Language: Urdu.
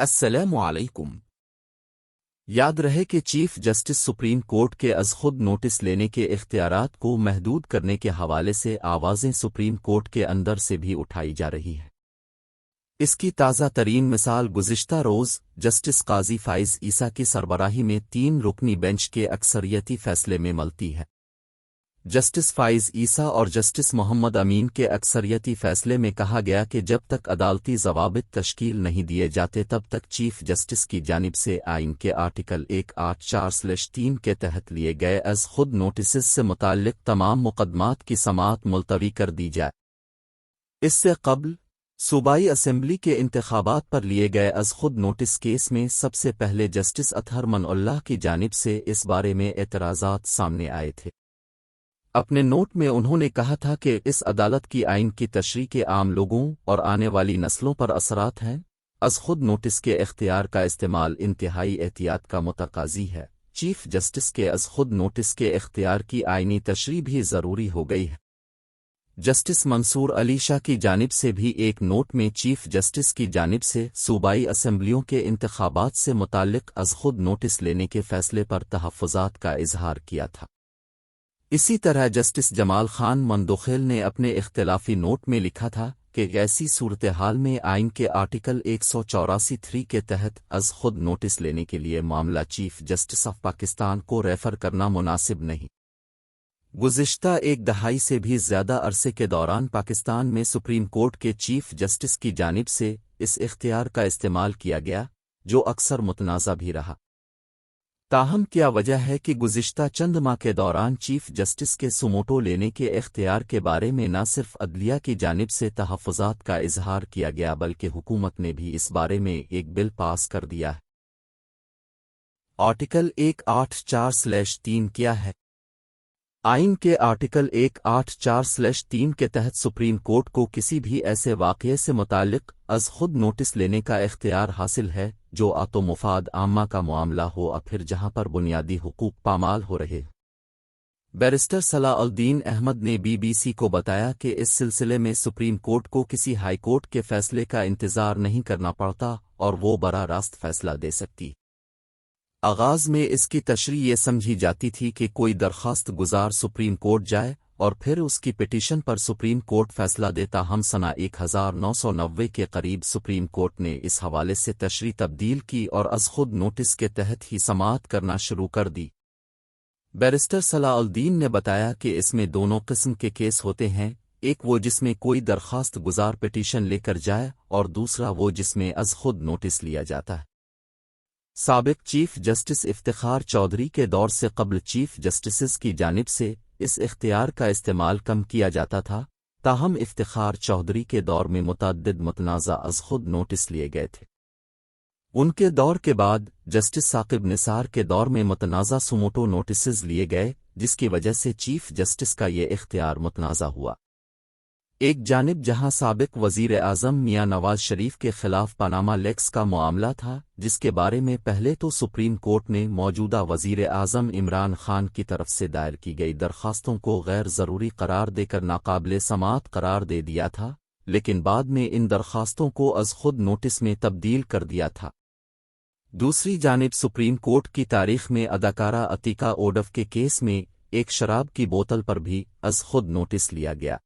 السلام علیکم۔ یاد رہے کہ چیف جسٹس سپریم کورٹ کے از خود نوٹس لینے کے اختیارات کو محدود کرنے کے حوالے سے آوازیں سپریم کورٹ کے اندر سے بھی اٹھائی جا رہی ہیں۔ اس کی تازہ ترین مثال گزشتہ روز جسٹس قاضی فائز عیسیٰ کی سربراہی میں 3 رکنی بینچ کے اکثریتی فیصلے میں ملتی ہے۔ جسٹس فائز عیسیٰ اور جسٹس محمد امین کے اکثریتی فیصلے میں کہا گیا کہ جب تک عدالتی ضوابط تشکیل نہیں دیے جاتے تب تک چیف جسٹس کی جانب سے آئین کے آرٹیکل 184/3 کے تحت لیے گئے از خود نوٹسز سے متعلق تمام مقدمات کی سماعت ملتوی کر دی جائے۔ اس سے قبل صوبائی اسمبلی کے انتخابات پر لیے گئے از خود نوٹس کیس میں سب سے پہلے جسٹس اطہر من اللہ کی جانب سے اس بارے میں اعتراضات سامنے آئے تھے۔ اپنے نوٹ میں انہوں نے کہا تھا کہ اس عدالت کی آئین کی تشریح کے عام لوگوں اور آنے والی نسلوں پر اثرات ہیں۔ از خود نوٹس کے اختیار کا استعمال انتہائی احتیاط کا متقاضی ہے۔ چیف جسٹس کے از خود نوٹس کے اختیار کی آئینی تشریح بھی ضروری ہو گئی ہے۔ جسٹس منصور علی شاہ کی جانب سے بھی ایک نوٹ میں چیف جسٹس کی جانب سے صوبائی اسمبلیوں کے انتخابات سے متعلق از خود نوٹس لینے کے فیصلے پر تحفظات کا اظہار کیا تھا۔ اسی طرح جسٹس جمال خان مندوخیل نے اپنے اختلافی نوٹ میں لکھا تھا کہ ایسی صورتحال میں آئین کے آرٹیکل 184(3) کے تحت از خود نوٹس لینے کے لیے معاملہ چیف جسٹس آف پاکستان کو ریفر کرنا مناسب نہیں۔ گزشتہ ایک دہائی سے بھی زیادہ عرصے کے دوران پاکستان میں سپریم کورٹ کے چیف جسٹس کی جانب سے اس اختیار کا استعمال کیا گیا، جو اکثر متنازع بھی رہا۔ تاہم کیا وجہ ہے کہ گزشتہ چند ماہ کے دوران چیف جسٹس کے سموٹو لینے کے اختیار کے بارے میں نہ صرف عدلیہ کی جانب سے تحفظات کا اظہار کیا گیا بلکہ حکومت نے بھی اس بارے میں ایک بل پاس کر دیا ہے۔ آرٹیکل 184(3) کیا ہے؟ آئین کے آرٹیکل 184(3) کے تحت سپریم کورٹ کو کسی بھی ایسے واقعے سے متعلق از خود نوٹس لینے کا اختیار حاصل ہے جو آتو مفاد عامہ کا معاملہ ہو اور پھر جہاں پر بنیادی حقوق پامال ہو رہے۔ بیرسٹر صلاح الدین احمد نے BBC کو بتایا کہ اس سلسلے میں سپریم کورٹ کو کسی ہائی کورٹ کے فیصلے کا انتظار نہیں کرنا پڑتا اور وہ براہ راست فیصلہ دے سکتی۔ آغاز میں اس کی تشریح یہ سمجھی جاتی تھی کہ کوئی درخواست گزار سپریم کورٹ جائے اور پھر اس کی پٹیشن پر سپریم کورٹ فیصلہ دیتا۔ ہم سنہ 1990 کے قریب سپریم کورٹ نے اس حوالے سے تشریح تبدیل کی اور از خود نوٹس کے تحت ہی سماعت کرنا شروع کر دی۔ بیرسٹر صلاح الدین نے بتایا کہ اس میں دونوں قسم کے کیس ہوتے ہیں، ایک وہ جس میں کوئی درخواست گزار پٹیشن لے کر جائے اور دوسرا وہ جس میں از خود نوٹس لیا جاتا ہے۔ سابق چیف جسٹس افتخار چودھری کے دور سے قبل چیف جسٹسز کی جانب سے اس اختیار کا استعمال کم کیا جاتا تھا، تاہم افتخار چودھری کے دور میں متعدد متنازع از خود نوٹس لیے گئے تھے۔ ان کے دور کے بعد جسٹس ثاقب نثار کے دور میں متنازع سموٹو نوٹسز لیے گئے، جس کی وجہ سے چیف جسٹس کا یہ اختیار متنازع ہوا۔ ایک جانب جہاں سابق وزیر اعظم میاں نواز شریف کے خلاف پاناما لیکس کا معاملہ تھا، جس کے بارے میں پہلے تو سپریم کورٹ نے موجودہ وزیر اعظم عمران خان کی طرف سے دائر کی گئی درخواستوں کو غیر ضروری قرار دے کر ناقابل سماعت قرار دے دیا تھا، لیکن بعد میں ان درخواستوں کو از خود نوٹس میں تبدیل کر دیا تھا۔ دوسری جانب سپریم کورٹ کی تاریخ میں اداکارہ عتیقہ اوڈف کے کیس میں ایک شراب کی بوتل پر بھی از خود نوٹس لیا گیا۔